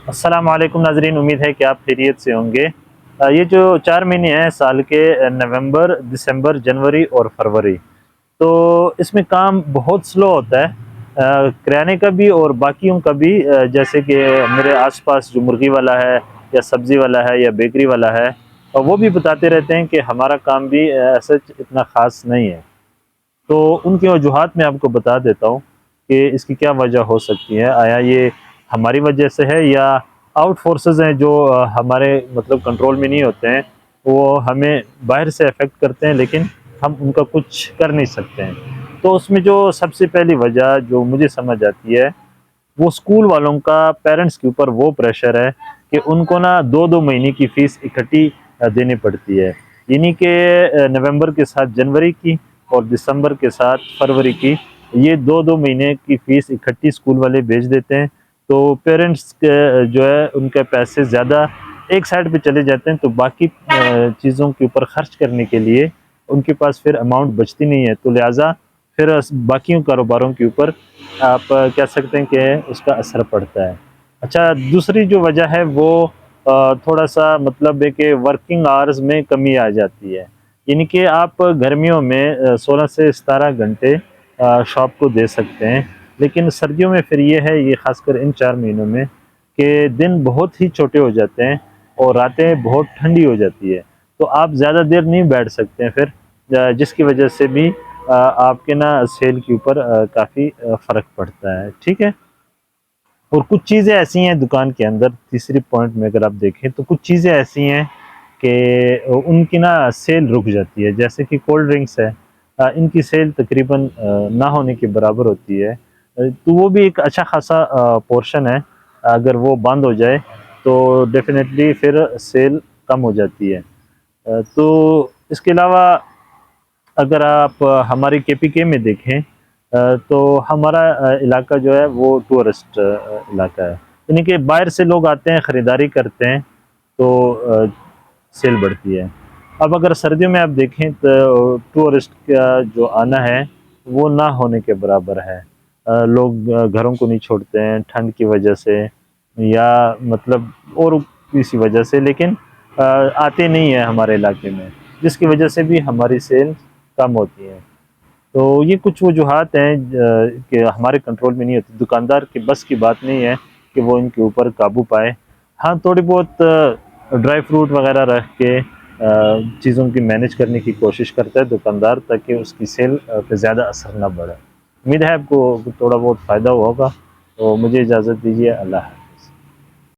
السلام علیکم ناظرین، امید ہے کہ آپ خیریت سے ہوں گے۔ یہ جو 4 مہینے ہیں سال کے، نومبر، دسمبر، جنوری اور فروری، تو اس میں کام بہت سلو ہوتا ہے، کریانے کا بھی اور باقیوں کا بھی۔ جیسے کہ میرے آس پاس جو مرغی والا ہے یا سبزی والا ہے یا بیکری والا ہے، وہ بھی بتاتے رہتے ہیں کہ ہمارا کام بھی ایسا اتنا خاص نہیں ہے۔ تو ان کی وجوہات میں آپ کو بتا دیتا ہوں کہ اس کی کیا وجہ ہو سکتی ہے۔ آیا یہ ہماری وجہ سے ہے یا آؤٹ فورسز ہیں جو ہمارے مطلب کنٹرول میں نہیں ہوتے ہیں، وہ ہمیں باہر سے افیکٹ کرتے ہیں لیکن ہم ان کا کچھ کر نہیں سکتے ہیں۔ تو اس میں جو سب سے پہلی وجہ جو مجھے سمجھ آتی ہے، وہ اسکول والوں کا پیرنٹس کے اوپر وہ پریشر ہے کہ ان کو نا 2 مہینے کی فیس اکٹھی دینی پڑتی ہے، یعنی کہ نومبر کے ساتھ جنوری کی اور دسمبر کے ساتھ فروری کی، یہ 2 مہینے کی فیس اکٹھی اسکول والے بھیج دیتے ہیں۔ تو پیرنٹس جو ہے ان کے پیسے زیادہ ایک سائڈ پہ چلے جاتے ہیں، تو باقی چیزوں کے اوپر خرچ کرنے کے لیے ان کے پاس پھر اماؤنٹ بچتی نہیں ہے، تو لہٰذا پھر باقیوں کاروباروں کے اوپر آپ کہہ سکتے ہیں کہ اس کا اثر پڑتا ہے۔ اچھا، دوسری جو وجہ ہے وہ تھوڑا سا مطلب ہے کہ ورکنگ آورز میں کمی آ جاتی ہے، یعنی کہ آپ گرمیوں میں 16 سے 17 گھنٹے شاپ کو دے سکتے ہیں، لیکن سردیوں میں پھر یہ ہے، یہ خاص کر ان 4 مہینوں میں، کہ دن بہت ہی چھوٹے ہو جاتے ہیں اور راتیں بہت ٹھنڈی ہو جاتی ہے، تو آپ زیادہ دیر نہیں بیٹھ سکتے ہیں پھر، جس کی وجہ سے بھی آپ کے نا سیل کے اوپر کافی فرق پڑتا ہے، ٹھیک ہے۔ اور کچھ چیزیں ایسی ہیں دکان کے اندر، تیسری پوائنٹ میں اگر آپ دیکھیں تو کچھ چیزیں ایسی ہیں کہ ان کی نا سیل رک جاتی ہے، جیسے کہ کولڈ ڈرنکس ہے، ان کی سیل تقریباً نہ ہونے کے برابر ہوتی ہے، تو وہ بھی ایک اچھا خاصا پورشن ہے، اگر وہ بند ہو جائے تو ڈیفینیٹلی پھر سیل کم ہو جاتی ہے۔ تو اس کے علاوہ اگر آپ ہماری کے پی کے میں دیکھیں، تو ہمارا علاقہ جو ہے وہ ٹورسٹ علاقہ ہے، یعنی کہ باہر سے لوگ آتے ہیں، خریداری کرتے ہیں، تو سیل بڑھتی ہے۔ اب اگر سردیوں میں آپ دیکھیں تو ٹورسٹ کا جو آنا ہے وہ نہ ہونے کے برابر ہے، لوگ گھروں کو نہیں چھوڑتے ہیں ٹھنڈ کی وجہ سے یا مطلب اور کسی وجہ سے، لیکن آتے نہیں ہیں ہمارے علاقے میں، جس کی وجہ سے بھی ہماری سیل کم ہوتی ہے۔ تو یہ کچھ وجوہات ہیں کہ ہمارے کنٹرول میں نہیں ہوتی، دکاندار کے بس کی بات نہیں ہے کہ وہ ان کے اوپر قابو پائے۔ ہاں، تھوڑی بہت ڈرائی فروٹ وغیرہ رکھ کے چیزوں کی مینیج کرنے کی کوشش کرتا ہے دکاندار، تاکہ اس کی سیل پہ زیادہ اثر نہ بڑھے۔ امید ہے آپ کو تھوڑا بہت فائدہ ہوا ہوگا، تو مجھے اجازت دیجیے، اللہ حافظ۔